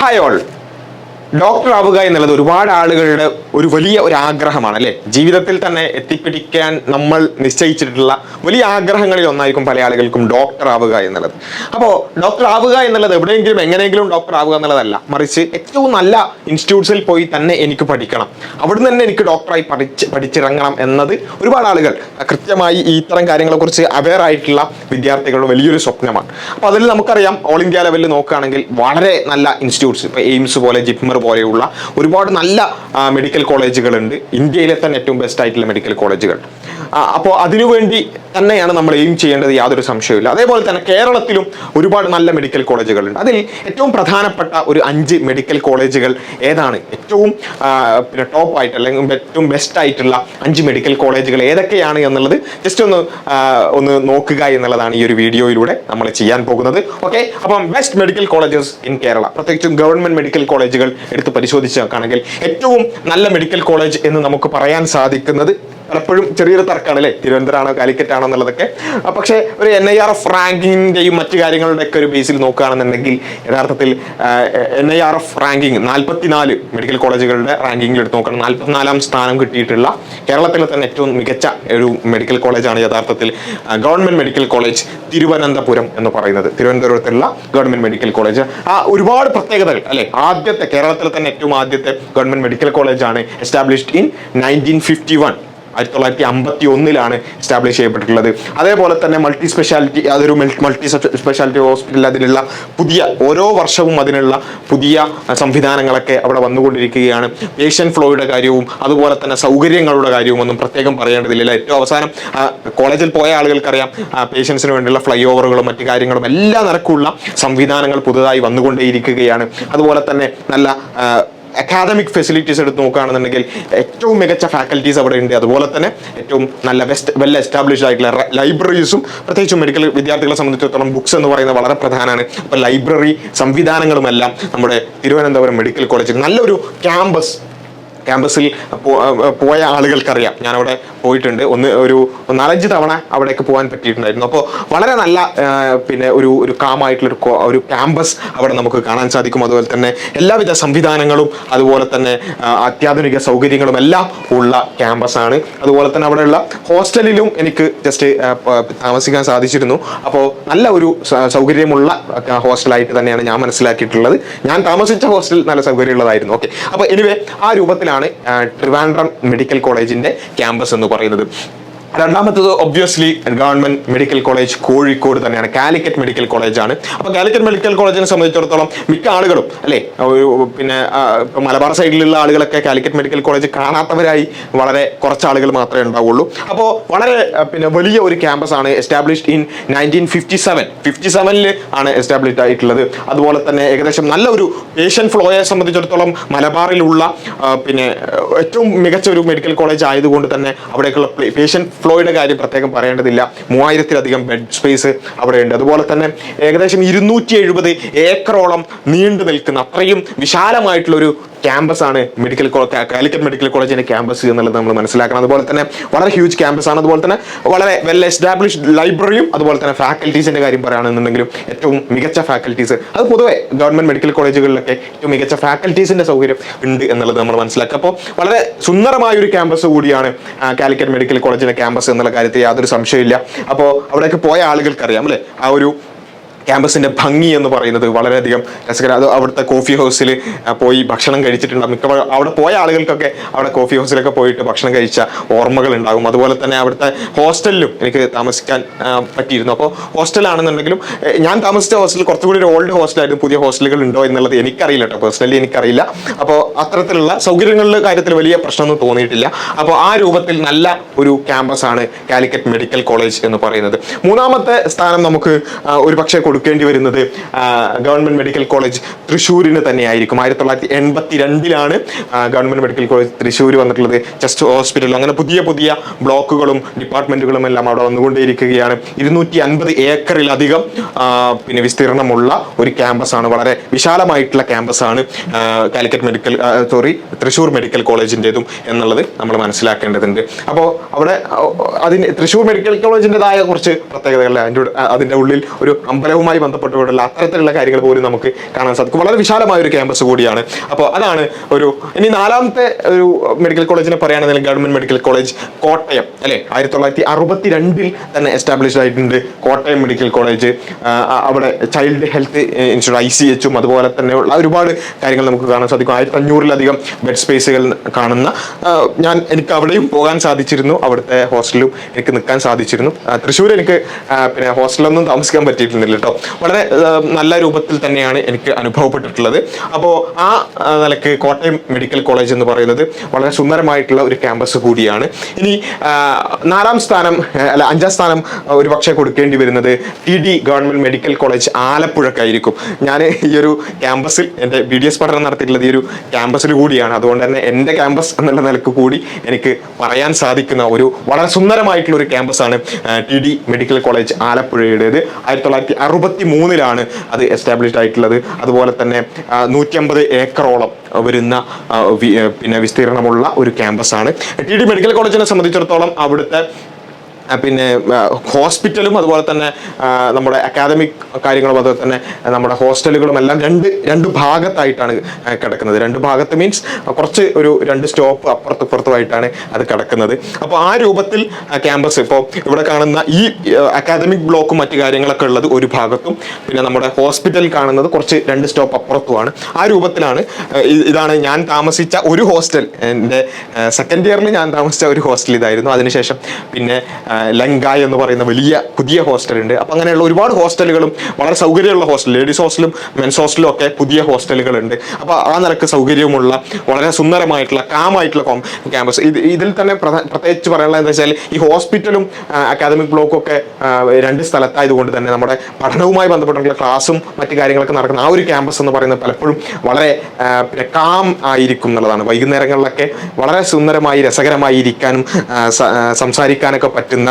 Hi all. Doctor ആവുക എന്നുള്ളത് ഒരുപാട് ആളുകളുടെ ഒരു വലിയ ആഗ്രഹമാണ് അല്ലേ? ജീവിതത്തിൽ തന്നെ എത്തിപ്പിടിക്കാൻ നമ്മൾ നിശ്ചയിച്ചിട്ടുള്ള വലിയ ആഗ്രഹങ്ങളിൽ ഒന്നായിരിക്കും പല ആളുകൾക്കും ഡോക്ടർ ആവുക എന്നുള്ളത്. അപ്പോൾ ഡോക്ടർ ആവുക എന്നുള്ളത് എവിടെയെങ്കിലും എങ്ങനെയെങ്കിലും ഡോക്ടർ ആവുക എന്നുള്ളതല്ല, മറിച്ച് ഏറ്റവും നല്ല ഇൻസ്റ്റിറ്റ്യൂട്ട്സിൽ പോയി തന്നെ എനിക്ക് പഠിക്കണം, അവിടുന്ന് തന്നെ എനിക്ക് ഡോക്ടറായി പഠിച്ചിറങ്ങണം എന്നത് ഒരുപാട് ആളുകൾ കൃത്യമായി ഈ ഇത്തരം കാര്യങ്ങളെക്കുറിച്ച് അവെയർ ആയിട്ടുള്ള വിദ്യാർത്ഥികളുടെ വലിയൊരു സ്വപ്നമാണ്. അപ്പോൾ അതിൽ നമുക്കറിയാം, ഓൾ ഇന്ത്യ ലെവലിൽ നോക്കുകയാണെങ്കിൽ വളരെ നല്ല ഇൻസ്റ്റിറ്റ്യൂട്ട്സ്, ഇപ്പോൾ എയിംസ് പോലെ ജിപ്മർ പോലെയുള്ള ഒരുപാട് നല്ല മെഡിക്കൽ കോളേജുകളുണ്ട്, ഇന്ത്യയിലെ തന്നെ ഏറ്റവും ബെസ്റ്റ് ആയിട്ടുള്ള മെഡിക്കൽ കോളേജുകൾ. അപ്പോൾ അതിനുവേണ്ടി തന്നെയാണ് നമ്മൾ എയിം ചെയ്യേണ്ടത്, യാതൊരു സംശയമില്ല. അതേപോലെ തന്നെ കേരളത്തിലും ഒരുപാട് നല്ല മെഡിക്കൽ കോളേജുകളുണ്ട്. അതിൽ ഏറ്റവും പ്രധാനപ്പെട്ട ഒരു 5 മെഡിക്കൽ കോളേജുകൾ ഏതാണ്, ഏറ്റവും പിന്നെ ടോപ്പ് ആയിട്ട് അല്ലെങ്കിൽ ഏറ്റവും ബെസ്റ്റ് ആയിട്ടുള്ള 5 മെഡിക്കൽ കോളേജുകൾ ഏതൊക്കെയാണ് എന്നുള്ളത് ജസ്റ്റ് ഒന്ന് നോക്കുക എന്നുള്ളതാണ് ഈ ഒരു വീഡിയോയിലൂടെ നമ്മൾ ചെയ്യാൻ പോകുന്നത്. ഓക്കെ, അപ്പം best medical colleges in Kerala, പ്രത്യേകിച്ചും ഗവൺമെന്റ് മെഡിക്കൽ കോളേജുകൾ എടുത്ത് പരിശോധിച്ച് നോക്കുകയാണെങ്കിൽ ഏറ്റവും നല്ല മെഡിക്കൽ കോളേജ് എന്ന് നമുക്ക് പറയാൻ സാധിക്കുന്നത്, പലപ്പോഴും ചെറിയൊരു തർക്കമാണ് അല്ലേ, തിരുവനന്തപുരമാണോ കാലിക്കറ്റ് ആണോ എന്നുള്ളതൊക്കെ. പക്ഷേ ഒരു NIRF റാങ്കിങ്ങിന്റെയും മറ്റു കാര്യങ്ങളുടെ ഒക്കെ ഒരു ബേസിൽ നോക്കുകയാണെന്നുണ്ടെങ്കിൽ യഥാർത്ഥത്തിൽ NIRF റാങ്കിങ് 44 മെഡിക്കൽ കോളേജുകളുടെ റാങ്കിങ്ങിൽ എടുത്ത് നോക്കണം, 44ാം സ്ഥാനം കിട്ടിയിട്ടുള്ള കേരളത്തിലെ തന്നെ ഏറ്റവും മികച്ച ഒരു മെഡിക്കൽ കോളേജാണ് യഥാർത്ഥത്തിൽ ഗവൺമെന്റ് മെഡിക്കൽ കോളേജ് തിരുവനന്തപുരം എന്ന് പറയുന്നത്. തിരുവനന്തപുരത്തുള്ള ഗവൺമെന്റ് മെഡിക്കൽ കോളേജ് ഒരുപാട് പ്രത്യേകതകൾ അല്ലെ. ആദ്യത്തെ കേരളത്തിലെ തന്നെ ഏറ്റവും ആദ്യത്തെ ഗവൺമെന്റ് മെഡിക്കൽ കോളേജാണ് എസ്റ്റാബ്ലിഷ്ഡ് ഇൻ 1951, 1951 എസ്റ്റാബ്ലിഷ് ചെയ്യപ്പെട്ടിട്ടുള്ളത്. അതേപോലെ തന്നെ മൾട്ടി സ്പെഷ്യാലിറ്റി, അതൊരു മൾട്ടി സ്പെഷ്യാലിറ്റി ഹോസ്പിറ്റൽ, അതിനുള്ള പുതിയ ഓരോ വർഷവും അതിനുള്ള പുതിയ സംവിധാനങ്ങളൊക്കെ അവിടെ വന്നുകൊണ്ടിരിക്കുകയാണ്. പേഷ്യന്റ് ഫ്ലോയുടെ കാര്യവും അതുപോലെ തന്നെ സൗകര്യങ്ങളുടെ കാര്യവും ഒന്നും പ്രത്യേകം പറയേണ്ടതില്ല. ഏറ്റവും അവസാനം കോളേജിൽ പോയ ആളുകൾക്കറിയാം, പേഷ്യൻസിന് വേണ്ടിയുള്ള ഫ്ലൈ ഓവറുകളും മറ്റു കാര്യങ്ങളും എല്ലാ നിരക്കുള്ള സംവിധാനങ്ങൾ പുതുതായി വന്നുകൊണ്ടേയിരിക്കുകയാണ്. അതുപോലെ തന്നെ നല്ല അക്കാദമിക് ഫെസിലിറ്റീസ് എടുത്ത് നോക്കുകയാണെന്നുണ്ടെങ്കിൽ ഏറ്റവും മികച്ച ഫാക്കൽറ്റീസ് അവിടെ ഉണ്ട്. അതുപോലെ തന്നെ ഏറ്റവും നല്ല വെൽ എസ്റ്റാബ്ലിഷ്ഡ് ആയിട്ടുള്ള ലൈബ്രറീസും, പ്രത്യേകിച്ചും മെഡിക്കൽ വിദ്യാർത്ഥികളെ സംബന്ധിച്ചിടത്തോളം ബുക്സ് എന്ന് പറയുന്നത് വളരെ പ്രധാനമാണ്. അപ്പോൾ ലൈബ്രറി സംവിധാനങ്ങളുമെല്ലാം നമ്മുടെ തിരുവനന്തപുരം മെഡിക്കൽ കോളേജിൽ നല്ലൊരു ക്യാമ്പസിൽ പോയ ആളുകൾക്കറിയാം. ഞാനവിടെ പോയിട്ടുണ്ട്, ഒരു 4-5 തവണ അവിടേക്ക് പോകാൻ പറ്റിയിട്ടുണ്ടായിരുന്നു. അപ്പോൾ വളരെ നല്ല പിന്നെ ഒരു കാമായിട്ടുള്ള ഒരു ക്യാമ്പസ് അവിടെ നമുക്ക് കാണാൻ സാധിക്കും. അതുപോലെ തന്നെ എല്ലാവിധ സംവിധാനങ്ങളും അതുപോലെ തന്നെ അത്യാധുനിക സൗകര്യങ്ങളും എല്ലാം ഉള്ള ക്യാമ്പസാണ്. അതുപോലെ തന്നെ അവിടെയുള്ള ഹോസ്റ്റലിലും എനിക്ക് ജസ്റ്റ് താമസിക്കാൻ സാധിച്ചിരുന്നു. അപ്പോൾ നല്ല ഒരു സൗകര്യമുള്ള ഹോസ്റ്റലായിട്ട് തന്നെയാണ് ഞാൻ മനസ്സിലാക്കിയിട്ടുള്ളത്. ഞാൻ താമസിച്ച ഹോസ്റ്റൽ നല്ല സൗകര്യമുള്ളതായിരുന്നു. ഓക്കെ, അപ്പോൾ എനിവേ ആ രൂപത്തിലാണ് ട്രിവാൻഡ്രം മെഡിക്കൽ കോളേജിന്റെ ക്യാമ്പസ് എന്ന് പറയുന്നത്. രണ്ടാമത്തത് obviously government medical college Kozhikode തന്നെയാണ്, കാലിക്കറ്റ് മെഡിക്കൽ കോളേജാണ്. അപ്പോൾ കാലിക്കറ്റ് മെഡിക്കൽ കോളേജിനെ സംബന്ധിച്ചിടത്തോളം മിക്ക ആളുകളും അല്ലേ, പിന്നെ മലബാർ സൈഡിലുള്ള ആളുകളൊക്കെ കാലിക്കറ്റ് മെഡിക്കൽ കോളേജ് കാണാത്തവരായി വളരെ കുറച്ച് ആളുകൾ മാത്രമേ ഉണ്ടാവുള്ളൂ. അപ്പോൾ വളരെ പിന്നെ വലിയ ഒരു ക്യാമ്പസ് ആണ്. എസ്റ്റാബ്ലിഷ്ഡ് ഇൻ 1957 ആണ് എസ്റ്റാബ്ലിഷ്ഡ് ആയിട്ടുള്ളത്. അതുപോലെ തന്നെ ഏകദേശം നല്ല ഒരു പേഷ്യന്റ് ഫ്ലോയെ സംബന്ധിച്ചിടത്തോളം മലബാറിലുള്ള പിന്നെ ഏറ്റവും മികച്ച ഒരു മെഡിക്കൽ കോളേജ് ആയതുകൊണ്ട് തന്നെ അവിടേക്കുള്ള പേഷ്യന്റ് ഫ്ലോയുടെ കാര്യം പ്രത്യേകം പറയേണ്ടതില്ല. 3000-ലധികം ബെഡ് സ്പേസ് അവിടെയുണ്ട്. അതുപോലെ തന്നെ ഏകദേശം 270 ഏക്കറോളം നീണ്ടു നിൽക്കുന്ന അത്രയും വിശാലമായിട്ടുള്ള ഒരു ക്യാമ്പസാണ് കാലിക്കറ്റ് മെഡിക്കൽ കോളേജിന്റെ ക്യാമ്പസ് എന്നുള്ളത് നമ്മൾ മനസ്സിലാക്കണം. അതുപോലെ തന്നെ വളരെ ഹ്യൂജ് ക്യാമ്പസ് ആണ്. അതുപോലെ തന്നെ വളരെ വെൽ എസ്റ്റാബ്ലിഷ്ഡ് ലൈബ്രറിയും അതുപോലെ തന്നെ ഫാക്കൽറ്റീസിന്റെ കാര്യം പറയുകയാണെന്നുണ്ടെങ്കിലും ഏറ്റവും മികച്ച ഫാക്കൽറ്റീസ്, അത് പൊതുവെ ഗവൺമെന്റ് മെഡിക്കൽ കോളേജുകളിലൊക്കെ ഏറ്റവും മികച്ച ഫാക്കൽറ്റീസിന്റെ സൗകര്യം ഉണ്ട് എന്നുള്ളത് നമ്മൾ മനസ്സിലാക്കുക. അപ്പോൾ വളരെ സുന്ദരമായ ഒരു ക്യാമ്പസ് കൂടിയാണ് കാലിക്കറ്റ് മെഡിക്കൽ കോളേജിന്റെ ക്യാമ്പസ് എന്നുള്ള കാര്യത്തിൽ യാതൊരു സംശയമില്ല. അപ്പോൾ അവിടേക്ക് പോയ ആളുകൾക്കറിയാം അല്ലേ, ആ ഒരു ക്യാമ്പസിന്റെ ഭംഗി എന്ന് പറയുന്നത് വളരെയധികം രസകരം. അത് അവിടുത്തെ കോഫി ഹൗസിൽ പോയി ഭക്ഷണം കഴിച്ചിട്ടുണ്ടാകും. അവിടെ പോയ ആളുകൾക്കൊക്കെ അവിടെ കോഫി ഹൗസിലൊക്കെ പോയിട്ട് ഭക്ഷണം കഴിച്ച ഓർമ്മകൾ ഉണ്ടാകും. അതുപോലെ തന്നെ അവിടുത്തെ ഹോസ്റ്റലിലും എനിക്ക് താമസിക്കാൻ പറ്റിയിരുന്നു. അപ്പോൾ ഹോസ്റ്റലാണെന്നുണ്ടെങ്കിലും ഞാൻ താമസിച്ച ഹോസ്റ്റൽ കുറച്ചുകൂടി ഒരു ഓൾഡ് ഹോസ്റ്റലായിരുന്നു. പുതിയ ഹോസ്റ്റലുകൾ ഉണ്ടോ എന്നുള്ളത് എനിക്കറിയില്ല കേട്ടോ, പേഴ്സണലി എനിക്കറിയില്ല. അപ്പോൾ അത്തരത്തിലുള്ള സൗകര്യങ്ങളുടെ കാര്യത്തിൽ വലിയ പ്രശ്നമൊന്നും തോന്നിയിട്ടില്ല. അപ്പോൾ ആ രൂപത്തിൽ നല്ല ഒരു ക്യാമ്പസാണ് കാലിക്കറ്റ് മെഡിക്കൽ കോളേജ് എന്ന് പറയുന്നത്. മൂന്നാമത്തെ സ്ഥാനം നമുക്ക് ഒരു പക്ഷേ കൊടുക്കേണ്ടി വരുന്നത് ഗവൺമെന്റ് മെഡിക്കൽ കോളേജ് തൃശ്ശൂരിന് തന്നെയായിരിക്കും. 1982 ഗവൺമെന്റ് മെഡിക്കൽ കോളേജ് തൃശ്ശൂർ വന്നിട്ടുള്ളത്. ചെസ്റ്റ് ഹോസ്പിറ്റലും അങ്ങനെ പുതിയ ബ്ലോക്കുകളും ഡിപ്പാർട്ട്മെന്റുകളും എല്ലാം അവിടെ വന്നുകൊണ്ടേയിരിക്കുകയാണ്. 250 ഏക്കറിലധികം പിന്നെ വിസ്തീർണമുള്ള ഒരു ക്യാമ്പസാണ്, വളരെ വിശാലമായിട്ടുള്ള ക്യാമ്പസാണ് തൃശ്ശൂർ മെഡിക്കൽ കോളേജിൻ്റെതും എന്നുള്ളത് നമ്മൾ മനസ്സിലാക്കേണ്ടതുണ്ട്. അപ്പോൾ അവിടെ തൃശ്ശൂർ മെഡിക്കൽ കോളേജിൻ്റെതായ കുറച്ച് പ്രത്യേകതകൾ, അതിൻ്റെ ഉള്ളിൽ ഒരു അമ്പലവും പഠനവുമായി ബന്ധപ്പെട്ടുകൊണ്ടുള്ള അത്തരത്തിലുള്ള കാര്യങ്ങൾ പോലും നമുക്ക് കാണാൻ സാധിക്കും. വളരെ വിശാലമായ ഒരു ക്യാമ്പസ് കൂടിയാണ്. അപ്പോൾ അതാണ് ഇനി 4ാമത്തെ ഒരു മെഡിക്കൽ കോളേജിനെ പറയുകയാണെങ്കിൽ ഗവൺമെന്റ് മെഡിക്കൽ കോളേജ് കോട്ടയം അല്ലെ, 1962 തന്നെ എസ്റ്റാബ്ലിഷ് ആയിട്ടുണ്ട് കോട്ടയം മെഡിക്കൽ കോളേജ്. അവിടെ ചൈൽഡ് ഹെൽത്ത് ഇൻസ്റ്റിറ്റ്യൂട്ട് ICH അതുപോലെ തന്നെയുള്ള ഒരുപാട് കാര്യങ്ങൾ നമുക്ക് കാണാൻ സാധിക്കും. 1500-ലധികം ബെഡ് സ്പേസുകൾ കാണുന്ന എനിക്ക് അവിടെയും പോകാൻ സാധിച്ചിരുന്നു. അവിടുത്തെ ഹോസ്റ്റലിലും എനിക്ക് നിൽക്കാൻ സാധിച്ചിരുന്നു. തൃശ്ശൂർ എനിക്ക് പിന്നെ ഹോസ്റ്റലൊന്നും താമസിക്കാൻ പറ്റിയിരുന്നില്ല കേട്ടോ. വളരെ നല്ല രൂപത്തിൽ തന്നെയാണ് എനിക്ക് അനുഭവപ്പെട്ടിട്ടുള്ളത്. അപ്പോൾ ആ നിലക്ക് കോട്ടയം മെഡിക്കൽ കോളേജ് എന്ന് പറയുന്നത് വളരെ സുന്ദരമായിട്ടുള്ള ഒരു ക്യാമ്പസ് കൂടിയാണ്. ഇനി 4ാം സ്ഥാനം 5ാം സ്ഥാനം ഒരു പക്ഷേ കൊടുക്കേണ്ടി വരുന്നത് TD ഗവൺമെന്റ് മെഡിക്കൽ കോളേജ് ആലപ്പുഴക്കായിരിക്കും. ഞാൻ ഈ ഒരു ക്യാമ്പസിൽ എൻ്റെ BDS പഠനം നടത്തിയിട്ടുള്ളത് ഈ ഒരു ക്യാമ്പസിൽ കൂടിയാണ്. അതുകൊണ്ട് തന്നെ എൻ്റെ ക്യാമ്പസ് എന്നുള്ള നിലക്ക് കൂടി എനിക്ക് പറയാൻ സാധിക്കുന്ന ഒരു വളരെ സുന്ദരമായിട്ടുള്ള ഒരു ക്യാമ്പസാണ് TD മെഡിക്കൽ കോളേജ് ആലപ്പുഴയുടേത്. 1963 അത് എസ്റ്റാബ്ലിഷ്ഡ് ആയിട്ടുള്ളത്. അതുപോലെ തന്നെ 150 ഏക്കറോളം വരുന്ന പിന്നെ വിസ്തീർണമുള്ള ഒരു ക്യാമ്പസാണ്. TD മെഡിക്കൽ കോളേജിനെ സംബന്ധിച്ചിടത്തോളം അവിടുത്തെ പിന്നെ ഹോസ്പിറ്റലും അതുപോലെ തന്നെ നമ്മുടെ അക്കാദമിക് കാര്യങ്ങളും അതുപോലെ തന്നെ നമ്മുടെ ഹോസ്റ്റലുകളും എല്ലാം രണ്ട് ഭാഗത്തായിട്ടാണ് കിടക്കുന്നത്. 2 ഭാഗത്ത് മീൻസ് കുറച്ച് ഒരു 2 സ്റ്റോപ്പ് അപ്പുറത്തുമായിട്ടാണ് അത് കിടക്കുന്നത്. അപ്പോൾ ആ രൂപത്തിൽ ക്യാമ്പസ് ഇപ്പോൾ ഇവിടെ കാണുന്ന ഈ അക്കാദമിക് ബ്ലോക്കും മറ്റു കാര്യങ്ങളൊക്കെ ഉള്ളത് ഒരു ഭാഗത്തും, പിന്നെ നമ്മുടെ ഹോസ്പിറ്റൽ കാണുന്നത് കുറച്ച് 2 സ്റ്റോപ്പ് അപ്പുറത്തുമാണ്. ആ രൂപത്തിലാണ്. ഇതാണ് ഞാൻ താമസിച്ച ഒരു ഹോസ്റ്റൽ. എൻ്റെ സെക്കൻഡ് ഇയറിൽ ഞാൻ താമസിച്ച ഒരു ഹോസ്റ്റൽ ഇതായിരുന്നു. അതിനുശേഷം പിന്നെ ലങ്കായ് എന്ന് പറയുന്ന വലിയ പുതിയ ഹോസ്റ്റലുണ്ട്. അപ്പം അങ്ങനെയുള്ള ഒരുപാട് ഹോസ്റ്റലുകളും വളരെ സൗകര്യമുള്ള ഹോസ്റ്റൽ, ലേഡീസ് ഹോസ്റ്റലും മെൻസ് ഹോസ്റ്റലും ഒക്കെ പുതിയ ഹോസ്റ്റലുകളുണ്ട്. അപ്പോൾ ആ നിലക്ക് സൗകര്യമുള്ള വളരെ സുന്ദരമായിട്ടുള്ള കാമായിട്ടുള്ള ക്യാമ്പസ്. ഇതിൽ തന്നെ പ്രത്യേകിച്ച് പറയാനുള്ളത് എന്താ വെച്ചാൽ ഈ ഹോസ്പിറ്റലും അക്കാദമിക് ബ്ലോക്കും ഒക്കെ 2 സ്ഥലത്തായതുകൊണ്ട് തന്നെ നമ്മുടെ പഠനവുമായി ബന്ധപ്പെട്ടുള്ള ക്ലാസ്സും മറ്റു കാര്യങ്ങളൊക്കെ നടക്കുന്ന ആ ഒരു ക്യാമ്പസ് എന്ന് പറയുന്നത് പലപ്പോഴും വളരെ കാം ആയിരിക്കും എന്നുള്ളതാണ്. വൈകുന്നേരങ്ങളിലൊക്കെ വളരെ സുന്ദരമായി രസകരമായി ഇരിക്കാനും സംസാരിക്കാനൊക്കെ പറ്റുന്ന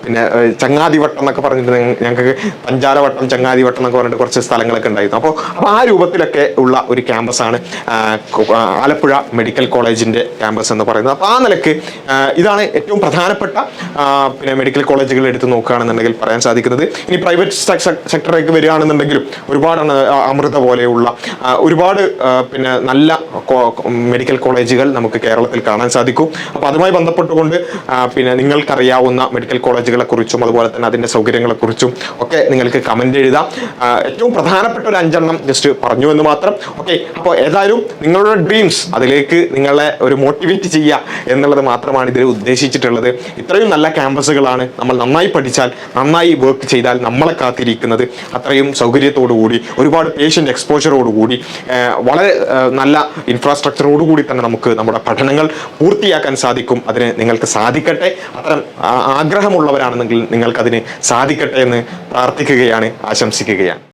പിന്നെ ചങ്ങാതിവട്ടം എന്നൊക്കെ പറഞ്ഞിട്ട് ഞങ്ങൾക്ക് പഞ്ചാരവട്ടം ചങ്ങാതിവട്ടം എന്നൊക്കെ പറഞ്ഞിട്ട് കുറച്ച് സ്ഥലങ്ങളൊക്കെ ഉണ്ടായിരുന്നു. അപ്പോൾ ആ രൂപത്തിലൊക്കെ ഉള്ള ഒരു ക്യാമ്പസാണ് ആലപ്പുഴ മെഡിക്കൽ കോളേജിന്റെ ക്യാമ്പസ് എന്ന് പറയുന്നത്. അപ്പോൾ ആ നിലക്ക് ഇതാണ് ഏറ്റവും പ്രധാനപ്പെട്ട പിന്നെ മെഡിക്കൽ കോളേജുകൾ എടുത്ത് നോക്കുകയാണെന്നുണ്ടെങ്കിൽ പറയാൻ സാധിക്കുന്നത്. ഇനി പ്രൈവറ്റ് സെക്ടറിലേക്ക് വരികയാണെന്നുണ്ടെങ്കിലും ഒരുപാടാണ്. അമൃത പോലെയുള്ള ഒരുപാട് പിന്നെ നല്ല മെഡിക്കൽ കോളേജുകൾ നമുക്ക് കേരളത്തിൽ കാണാൻ സാധിക്കും. അപ്പോൾ അതുമായി ബന്ധപ്പെട്ടുകൊണ്ട് പിന്നെ നിങ്ങൾക്കറിയാവുന്ന മെഡിക്കൽ കോളേജുകളെ കുറിച്ചും അതുപോലെ തന്നെ അതിൻ്റെ സൗകര്യങ്ങളെക്കുറിച്ചും ഒക്കെ നിങ്ങൾക്ക് കമന്റ് എഴുതാം. ഏറ്റവും പ്രധാനപ്പെട്ട ഒരു 5 എണ്ണം ജസ്റ്റ് പറഞ്ഞു എന്ന് മാത്രം. ഓക്കെ, അപ്പോൾ ഏതായാലും നിങ്ങളുടെ ഡ്രീംസ് അതിലേക്ക് നിങ്ങളെ ഒരു മോട്ടിവേറ്റ് ചെയ്യുക എന്നുള്ളത് മാത്രമാണ് ഇതിൽ ഉദ്ദേശിച്ചിട്ടുള്ളത്. ഇത്രയും നല്ല ക്യാമ്പസുകളാണ് നമ്മൾ നന്നായി പഠിച്ചാൽ നന്നായി വർക്ക് ചെയ്താൽ നമ്മളെ കാത്തിരിക്കുന്നത്. അത്രയും സൗകര്യത്തോടു കൂടി ഒരുപാട് പേഷ്യൻ്റ് എക്സ്പോഷറോടുകൂടി വളരെ നല്ല ഇൻഫ്രാസ്ട്രക്ചറോടുകൂടി തന്നെ നമുക്ക് നമ്മുടെ പഠനങ്ങൾ പൂർത്തിയാക്കാൻ സാധിക്കും. അതിന് നിങ്ങൾക്ക് സാധിക്കട്ടെ. അത്തരം ആഗ്രഹമുള്ളവരാണെന്നെങ്കിൽ നിങ്ങൾക്കതിന് സാധിക്കട്ടെ എന്ന് പ്രാർത്ഥിക്കുകയാണ്, ആശംസിക്കുകയാണ്.